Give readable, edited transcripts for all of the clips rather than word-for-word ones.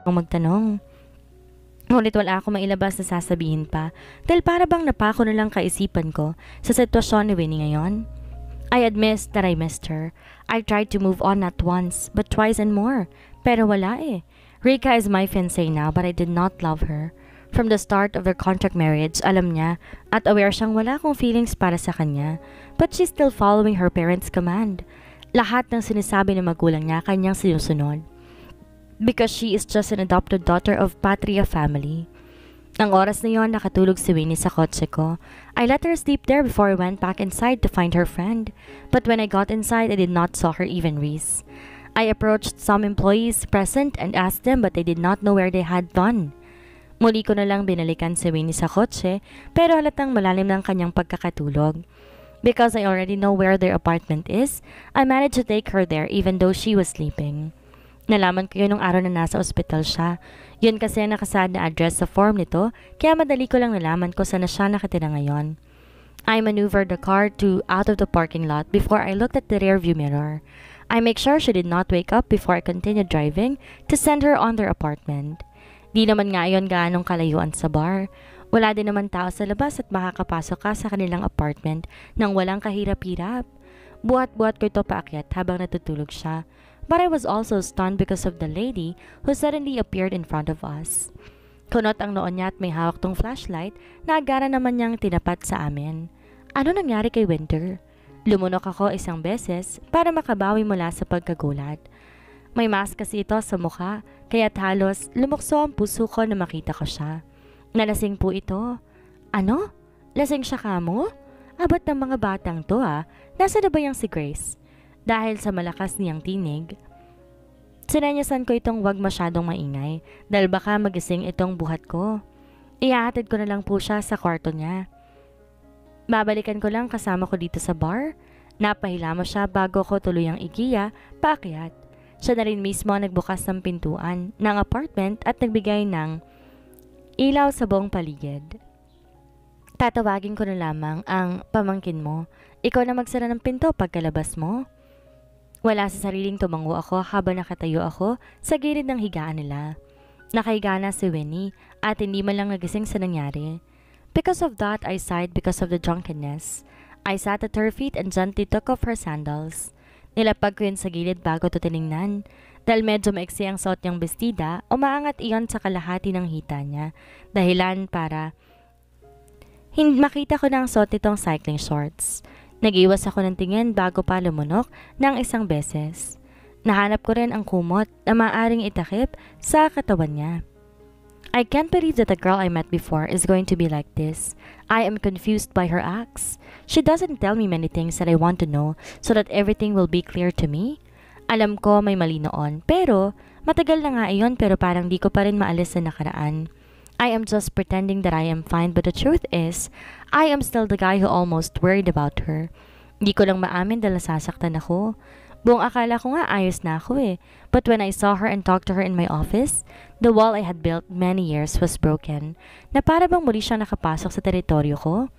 magtanong. Ngunit wala akong mailabas na sasabihin pa dahil para bang napako na lang kaisipan ko sa sitwasyon ni Winnie ngayon. I admit that I missed her. I tried to move on not once but twice and more. Pero wala eh. Rika is my fiancé now but I did not love her. From the start of their contract marriage, alam niya at aware siyang wala akong feelings para sa kanya. But she's still following her parents' command. Lahat ng sinasabi ng magulang niya kanyang sinusunod. Because she is just an adopted daughter of Patria family. Ang oras na yon, nakatulog si Winnie sa kotse ko. I let her sleep there before I went back inside to find her friend. But when I got inside, I did not saw her even Reese. I approached some employees present and asked them but they did not know where they had gone. Muli ko na lang binalikan si Winnie sa kotse pero halatang malalim ng kanyang pagkakatulog. Because I already know where their apartment is, I managed to take her there even though she was sleeping. Nalaman ko yun nung araw na nasa ospital siya. Yun kasi nakasad na address sa form nito, kaya madali ko lang nalaman ko saan na siya nakatira ngayon. I maneuvered the car out of the parking lot before I looked at the rearview mirror. I make sure she did not wake up before I continued driving to send her on their apartment. Di naman nga yun gaanong kalayuan sa bar. Wala din naman tao sa labas at makakapasok ka sa kanilang apartment nang walang kahirap-hirap. Buhat-buhat ko ito paakyat habang natutulog siya. But I was also stunned because of the lady who suddenly appeared in front of us. Kunot ang noon niya at may hawak tong flashlight na agara naman niyang tinapat sa amin. Ano nangyari kay Winter? Lumunok ako isang beses para makabawi mula sa pagkagulat. May mask kasi ito sa mukha, kaya't halos lumukso ang puso ko na makita ko siya. Nalasing po ito. Ano? Lasing siya kamo? Abat ng mga batang to Nasa na ba yung si Grace? Dahil sa malakas niyang tinig, sinanyasan ko itong wag masyadong maingay dahil baka magising itong buhat ko. Ihahatid ko na lang po siya sa kwarto niya. Babalikan ko lang kasama ko dito sa bar. Napahila mo siya bago ko tuluyang igiya, paakyat. Siya na rin mismo nagbukas ng pintuan ng apartment at nagbigay ng ilaw sa buong paligid. Tatawagin ko na lamang ang pamangkin mo. Ikaw na magsara ng pinto pagkalabas mo. Wala sa sariling tumango ako habang nakatayo ako sa gilid ng higaan nila. Nakahiga na si Winnie at hindi man lang nagising sa nangyari. Because of that, I sighed because of the drunkenness. I sat at her feet and gently took off her sandals. Nilapag ko yun sa gilid bago to tiningnan. Dahil medyo maiksi ang suot niyang bestida, umaangat iyon sa kalahati ng hita niya. Dahilan para makita ko na ang suot nitong cycling shorts. Nag-iwas ako ng tingin bago pa lumunok ng isang beses. Nahanap ko rin ang kumot na maaaring itakip sa katawan niya. I can't believe that the girl I met before is going to be like this. I am confused by her acts. She doesn't tell me many things that I want to know so that everything will be clear to me. Alam ko may mali noon, pero matagal na nga iyon pero parang di ko pa rin maalis sa nakaraan. I am just pretending that I am fine but the truth is, I am still the guy who almost worried about her. Di ko lang maamin dahil nasasaktan ako. Buong akala ko nga ayos na ako eh. But when I saw her and talked to her in my office, the wall I had built many years was broken. Na para bang muli siyang nakapasok sa teritoryo ko.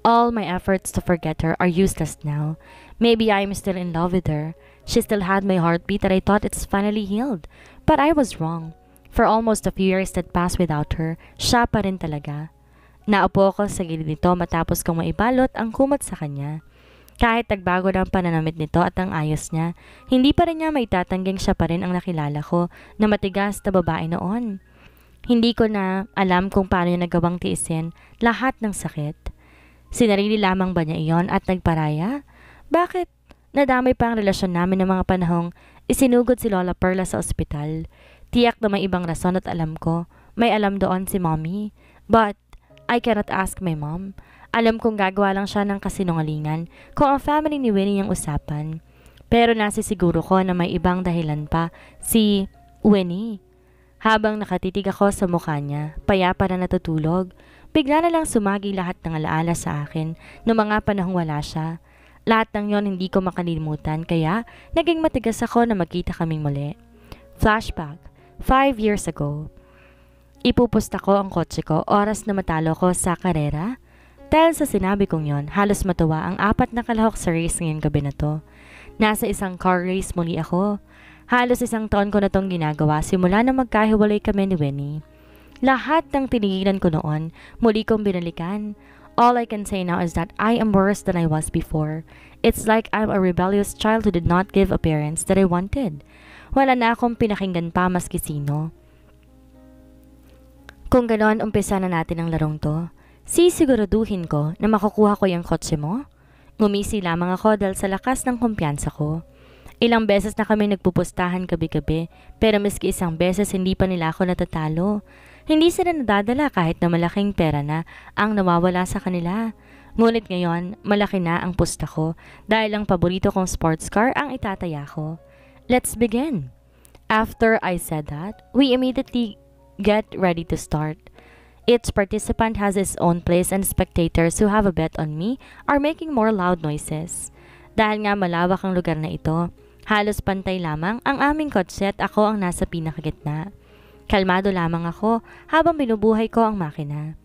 All my efforts to forget her are useless now. Maybe I am still in love with her. She still had my heartbeat that I thought it's finally healed. But I was wrong. For almost a few years that passed without her, siya pa rin talaga. Naupo ako sa gilid nito matapos kong maibalot ang kumot sa kanya. Kahit nagbago ng pananamit nito at ang ayos niya, hindi pa rin niya maitatangging siya pa rin ang nakilala ko na matigas na babae noon. Hindi ko na alam kung paano niya nagawang tiisin lahat ng sakit. Sinarili lamang ba niya iyon at nagparaya? Bakit nadamay pa ang relasyon namin ng mga panahong isinugod si Lola Perla sa ospital? Tiyak na may ibang rason at alam ko, may alam doon si Mommy. But I cannot ask my mom. Alam kong gagawa lang siya ng kasinungalingan kung ang family ni Winnie ang usapan. Pero nasisiguro ko na may ibang dahilan pa si Winnie. Habang nakatitig ako sa mukha niya, payapa na natutulog, bigla na lang sumagi lahat ng alaala sa akin noong mga panahong wala siya. Lahat ng yon hindi ko makalimutan kaya naging matigas ako na magkita kaming muli. Flashback. 5 years ago. Ipupusta ko ang kotse ko oras na matalo ko sa karera. Dahil sa sinabi kong yon, halos matuwa ang 4 na kalahok sa race ngayong gabi na to. Nasa isang car race muli ako. Halos 1 taon ko na tong ginagawa simula na magkahiwalay kami ni Winnie. Lahat ng tinigilan ko noon, muli kong binalikan. All I can say now is that I am worse than I was before. It's like I'm a rebellious child who did not give a parents that I wanted. Wala na akong pinakinggan pa maski sino. Kung ganon, umpisa na natin ang larong to. Sisiguraduhin ko na makukuha ko yung kotse mo. Ngumisi lamang ako dahil sa lakas ng kumpiyansa ko. Ilang beses na kami nagpupustahan gabi-gabi, pero miski 1 beses hindi pa nila ako natatalo. Hindi sila nadadala kahit na malaking pera na ang nawawala sa kanila. Ngunit ngayon, malaki na ang pusta ko dahil ang paborito kong sports car ang itataya ko. Let's begin. After I said that, we immediately get ready to start. Each participant has his own place and spectators who have a bet on me are making more loud noises. Dahil nga malawak ang lugar na ito, halos pantay lamang ang aming kotse at ako ang nasa pinakagitna. Kalmado lamang ako habang binubuhay ko ang makina.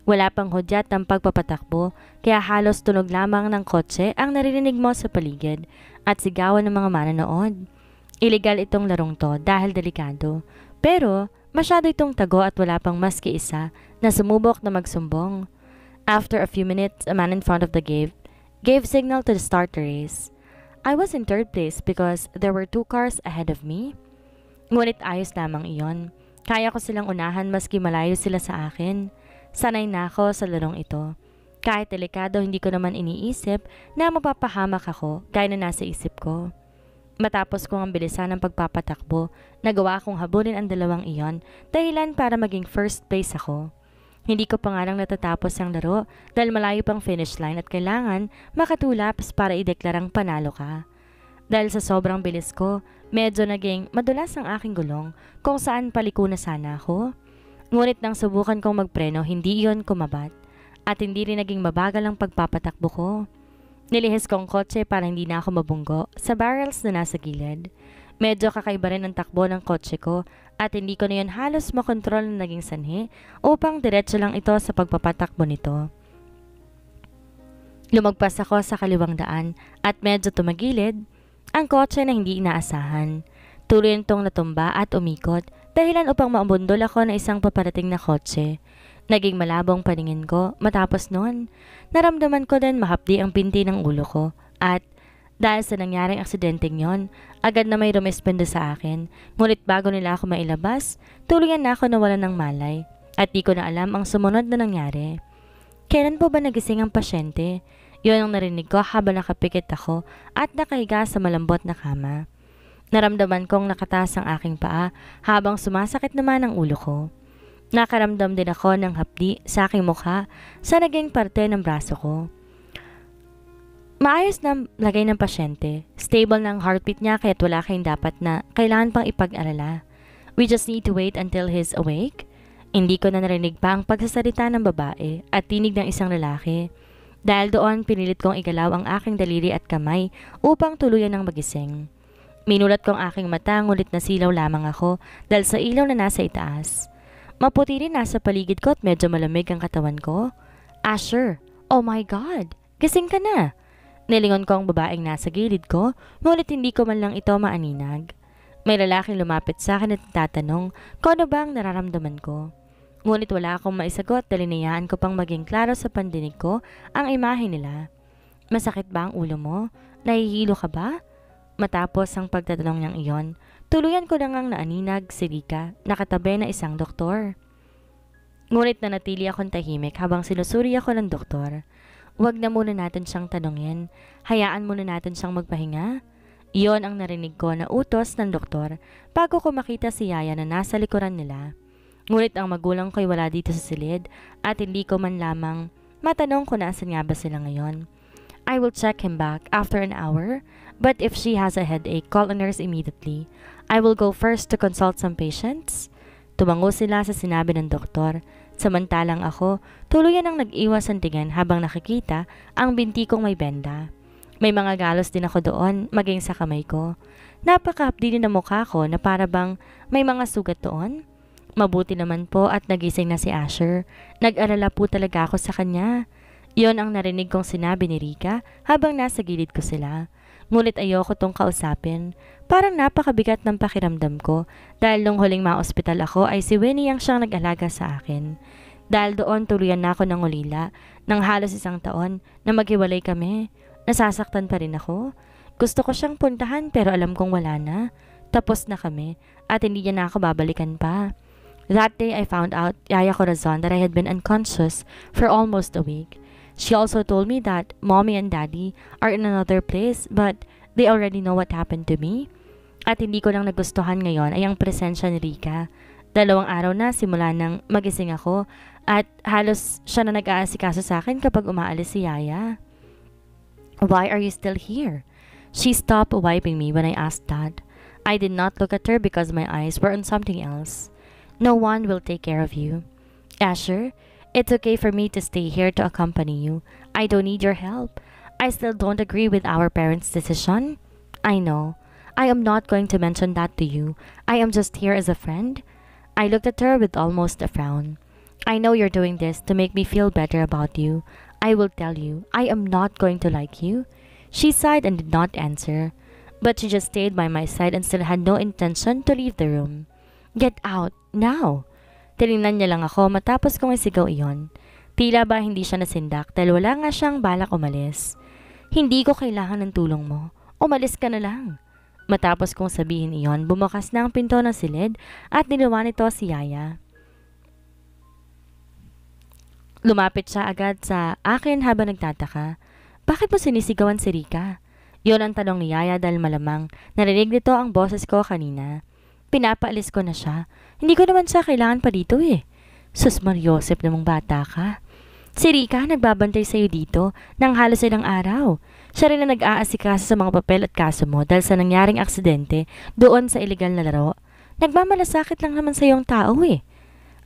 Wala pang hudyat ng pagpapatakbo, kaya halos tunog lamang ng kotse ang naririnig mo sa paligid at sigawan ng mga manonood. Illegal itong larong to dahil delikado, pero masyado itong tago at wala pang maski isa na sumubok na magsumbong. After a few minutes, a man in front of the gate gave signal to start the race. I was in 3rd place because there were 2 cars ahead of me. Ngunit ayos lamang iyon. Kaya ko silang unahan maski malayo sila sa akin. Sanay na ako sa larong ito. Kahit delikado, hindi ko naman iniisip na mapapahamak ako gaya na nasa isip ko. Matapos kong ang bilisan ng pagpapatakbo, nagawa kong habulin ang 2 iyon dahilan para maging 1st place ako. Hindi ko pa nga lang natatapos ang laro dahil malayo pang finish line at kailangan makatulaps para ideklarang panalo ka. Dahil sa sobrang bilis ko, medyo naging madulas ang aking gulong kung saan paliko na sana ako. Ngunit nang subukan kong magpreno, hindi iyon kumabat at hindi rin naging mabagal ang pagpapatakbo ko. Nilihis kong kotse para hindi na ako mabunggo sa barrels na nasa gilid. Medyo kakaiba rin ang takbo ng kotse ko at hindi ko na yun halos makontrol na naging sanhi upang diretso lang ito sa pagpapatakbo nito. Lumagpas ako sa kaliwang daan at medyo tumagilid ang kotse na hindi inaasahan. Tuloy nitong natumba at umikot dahilan upang maubundol ako ng isang paparating na kotse. Naging malabong paningin ko matapos noon. Naramdaman ko din mahapdi ang binti ng ulo ko at dahil sa nangyaring aksidenteng yon, agad na may rumispendo sa akin. Ngunit bago nila ako mailabas, tuluyan na ako nawalan ng malay at di ko na alam ang sumunod na nangyari. Kailan po ba nagising ang pasyente? Yun ang narinig ko habang nakapikit ako at nakahiga sa malambot na kama. Naramdaman kong nakataas ang aking paa habang sumasakit naman ang ulo ko. Nakaramdam din ako ng hapdi sa aking mukha sa naging parte ng braso ko. Maayos na lagay ng pasyente. Stable na ang heartbeat niya kaya't wala kayong dapat na kailangan pang ipag-alala. We just need to wait until he's awake. Hindi ko na narinig pa ang pagsasalita ng babae at tinig ng isang lalaki. Dahil doon, pinilit kong igalaw ang aking daliri at kamay upang tuluyan ng magising. Minulat kong aking mata, ngulit na silaw lamang ako dahil sa ilaw na nasa itaas. Maputi rin nasa paligid ko at medyo malamig ang katawan ko. Asher, oh my God, gising ka na. Nilingon ko ang babaeng nasa gilid ko, ngunit hindi ko man lang ito maaninag. May lalaking lumapit sa akin at tatanong kung ano ba ang nararamdaman ko. Ngunit wala akong maisagot dahil inayaan ko pang maging klaro sa pandinig ko ang imahe nila. Masakit ba ang ulo mo? Nahihilo ka ba? Matapos ang pagtatanong niyang iyon, tuluyan ko lang ang naaninag si Rika, nakatabi na isang doktor. Ngunit nanatili akong tahimik habang sinusuri ako ng doktor. Huwag na muna natin siyang tanungin. Hayaan muna natin siyang magpahinga. Iyon ang narinig ko na utos ng doktor bago ko makita si Yaya na nasa likuran nila. Ngunit ang magulang ko'y wala dito sa silid at hindi ko man lamang matanong kung naasan nga ba sila ngayon. I will check him back after an hour, but if she has a headache, call a nurse immediately. I will go first to consult some patients. Tumango sila sa sinabi ng doktor. Samantalang ako, tuluyan ang nag-iwas ang tingin habang nakikita ang binti kong may benda. May mga galos din ako doon, maging sa kamay ko. Napakahapdi din ang mukha ko na para bang may mga sugat doon. Mabuti naman po at nagising na si Asher. Nag-alala po talaga ako sa kanya. Iyon ang narinig kong sinabi ni Rika habang nasa gilid ko sila. Ngunit ayoko tong kausapin. Parang napakabigat ng pakiramdam ko dahil nung huling ma-ospital ako ay si Winnie ang siyang nag-alaga sa akin. Dahil doon tuluyan na ako ng ulila ng halos 1 taon na maghiwalay kami. Nasasaktan pa rin ako. Gusto ko siyang puntahan pero alam kong wala na. Tapos na kami at hindi niya na ako babalikan pa. That day I found out, Yaya Corazon, that I had been unconscious for almost a week. She also told me that Mommy and Daddy are in another place but they already know what happened to me. At hindi ko lang nagustuhan ngayon ay ang presensya ni Rika. 2 araw na simula nang magising ako at halos siya na nag-aasikaso sa akin kapag umaalis si Yaya. Why are you still here? She stopped wiping me when I asked that. I did not look at her because my eyes were on something else. No one will take care of you. Asher, it's okay for me to stay here to accompany you. I don't need your help. I still don't agree with our parents' decision. I know. I am not going to mention that to you. I am just here as a friend. I looked at her with almost a frown. I know you're doing this to make me feel better about you. I will tell you, I am not going to like you. She sighed and did not answer, but she just stayed by my side and still had no intention to leave the room. Get out, now! Tinignan niya lang ako matapos kong isigaw iyon. Tila ba hindi siya nasindak dahil wala nga siyang balak umalis. Hindi ko kailangan ng tulong mo. Umalis ka na lang. Matapos kong sabihin iyon, bumukas na ang pinto ng silid at niluwan nito si Yaya. Lumapit siya agad sa akin habang nagtataka. Bakit mo sinisigawan si Rika? Yon ang tanong ni Yaya dahil malamang narinig nito ang boses ko kanina. Pinapaalis ko na siya. Hindi ko naman siya kailangan pa dito eh. Sus Mariosep namang bata ka. Si Rika nagbabantay sa'yo dito nang halos 1 araw. Siya rin na nag-aasikaso sa mga papel at kaso mo dahil sa nangyaring aksidente doon sa iligal na laro. Nagmamalasakit lang naman sa iyong tao eh.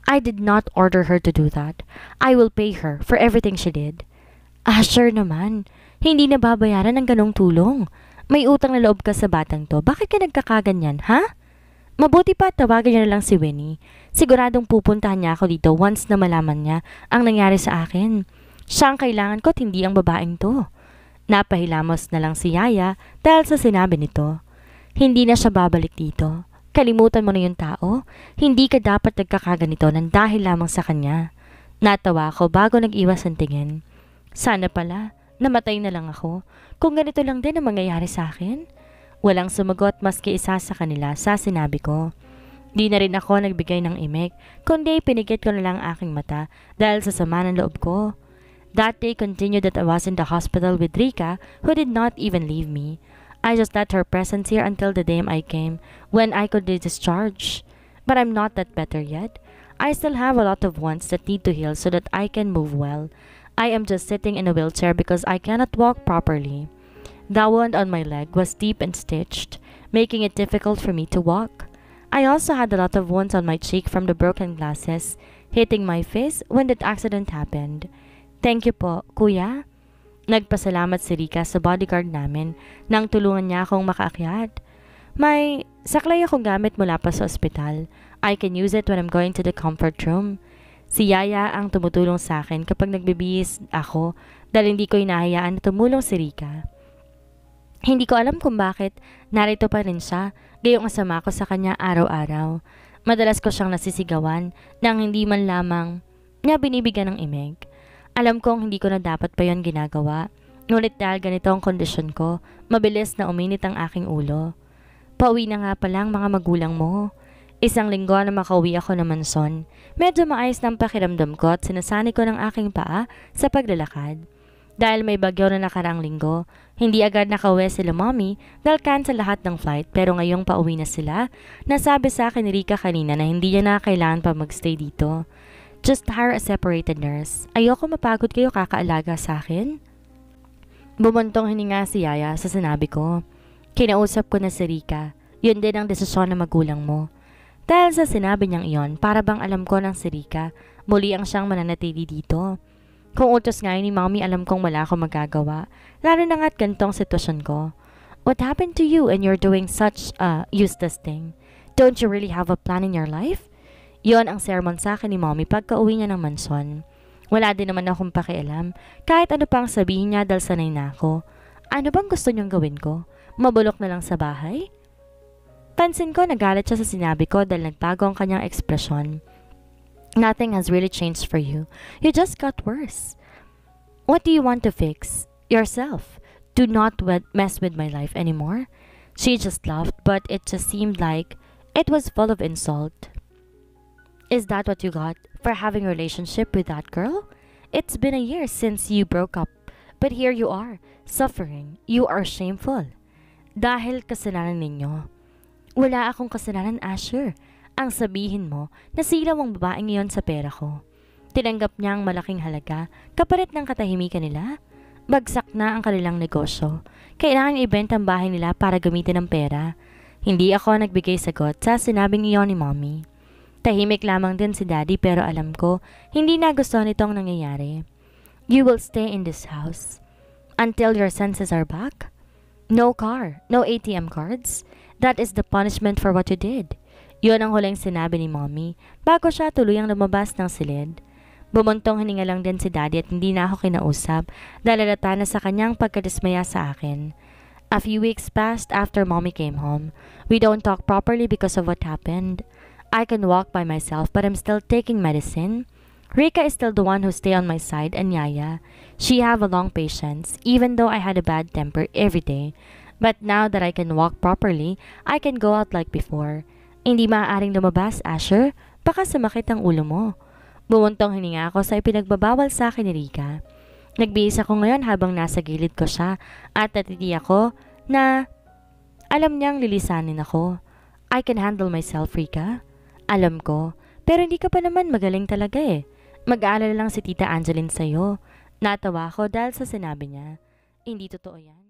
I did not order her to do that. I will pay her for everything she did. Sure naman. Hindi na babayaran ng ganong tulong. May utang na loob ka sa batang to. Bakit ka nagkakaganyan, ha? Mabuti pa tawagan niya na lang si Winnie. Siguradong pupuntahan niya ako dito once na malaman niya ang nangyari sa akin. Siya ang kailangan ko at hindi ang babaeng to. Napahilamos na lang si Yaya dahil sa sinabi nito. Hindi na siya babalik dito. Kalimutan mo na yung tao. Hindi ka dapat nagkakaganito nang dahil lamang sa kanya. Natawa ako bago nag-iwas ang tingin. Sana pala, namatay na lang ako. Kung ganito lang din ang mangyayari sa akin. Walang sumagot maski isa sa kanila sa sinabi ko. Di na rin ako nagbigay ng imik, kundi pinigit ko na lang aking mata dahil sa sama ng loob ko. That day continued that I was in the hospital with Rika, who did not even leave me. I just let her presence here until the day I came, when I could be discharged. But I'm not that better yet. I still have a lot of wounds that need to heal so that I can move well. I am just sitting in a wheelchair because I cannot walk properly. The wound on my leg was deep and stitched, making it difficult for me to walk. I also had a lot of wounds on my cheek from the broken glasses hitting my face when that accident happened. Thank you po, kuya. Nagpasalamat si Rika sa bodyguard namin nang tulungan niya akong makaakyat. May saklay akong gamit mula pa sa ospital. I can use it when I'm going to the comfort room. Si Yaya ang tumutulong sa akin kapag nagbibihis ako dahil hindi ko hinahayaan na tumulong si Rika. Hindi ko alam kung bakit narito pa rin siya, gayong asama ko sa kanya araw-araw. Madalas ko siyang nasisigawan nang hindi man lamang niya binibigyan ng imig. Alam kong hindi ko na dapat pa yon ginagawa, ngunit dahil ganito ang kondisyon ko, mabilis na uminit ang aking ulo. Pauwi na nga pala ang mga magulang mo. 1 linggo na makauwi ako ng mansyon. Medyo maayos ng pakiramdam ko at sinasani ko ng aking paa sa paglalakad. Dahil may bagyo na nakaraang linggo, hindi agad nakauwi sila mommy dahil cancel lahat ng flight pero ngayong pauwi na sila, nasabi sa akin ni Rika kanina na hindi niya na kailangan pa magstay dito. Just hire a separated nurse. Ayoko mapagod kayo kakaalaga sa akin. Bumuntong hininga si Yaya sa sinabi ko. Kinausap ko na si Rika. Yun din ang desisyon ng magulang mo. Dahil sa sinabi niyang iyon, para bang alam ko ng si Rika, muli ang siyang mananatili dito. Kung utos nga ni mommy, alam kong wala akong magagawa, lalo na nga't gantong sitwasyon ko. What happened to you and you're doing such a useless thing? Don't you really have a plan in your life? Yon ang sermon sa akin ni mommy pagka-uwi niya ng mansyon. Wala din naman akong pakialam, kahit ano pang sabihin niya dahil sanay na ako. Ano bang gusto niyong gawin ko? Mabulok na lang sa bahay? Pansin ko nagalit siya sa sinabi ko dahil nagbago ang kanyang ekspresyon. Nothing has really changed for you. You just got worse. What do you want to fix? Yourself. Do not mess with my life anymore. She just laughed, but it just seemed like it was full of insult. Is that what you got for having a relationship with that girl? It's been a year since you broke up, but here you are, suffering. You are shameful. Dahil kasalanan ninyo. Wala akong kasalanan, Asher. Ang sabihin mo, nasilaw ang babaeng iyon sa pera ko. Tinanggap niya ang malaking halaga kapalit ng katahimikan nila. Bagsak na ang kanilang negosyo. Kailangan ibenta ang bahay nila para gamitin ang pera. Hindi ako nagbigay sagot sa sinabing iyon ni Mommy. Tahimik lamang din si Daddy pero alam ko, hindi nagustuhan itong nangyayari. You will stay in this house until your senses are back? No car, no ATM cards. That is the punishment for what you did. Yun ang huling sinabi ni Mommy bago siya tuluyang lumabas ng silid. Bumuntong hininga lang din si Daddy at hindi na ako kinausap dahil halata na sa kanyang pagkadismaya sa akin. A few weeks passed after Mommy came home. We don't talk properly because of what happened. I can walk by myself but I'm still taking medicine. Rika is still the one who stay on my side and Yaya. She have a long patience even though I had a bad temper every day. But now that I can walk properly, I can go out like before. Hindi maaaring lumabas, Asher. Baka sumakit ang ulo mo. Bumuntong hininga ako sa ipinagbabawal sa akin ni Rika. Nagbihis ako ngayon habang nasa gilid ko siya at natiti ako na alam niyang lilisanin ako. I can handle myself, Rika. Alam ko, pero hindi ka pa naman magaling talaga eh. Mag-aalala lang si Tita Angeline sa'yo. Natawa ako dahil sa sinabi niya. Hindi totoo yan.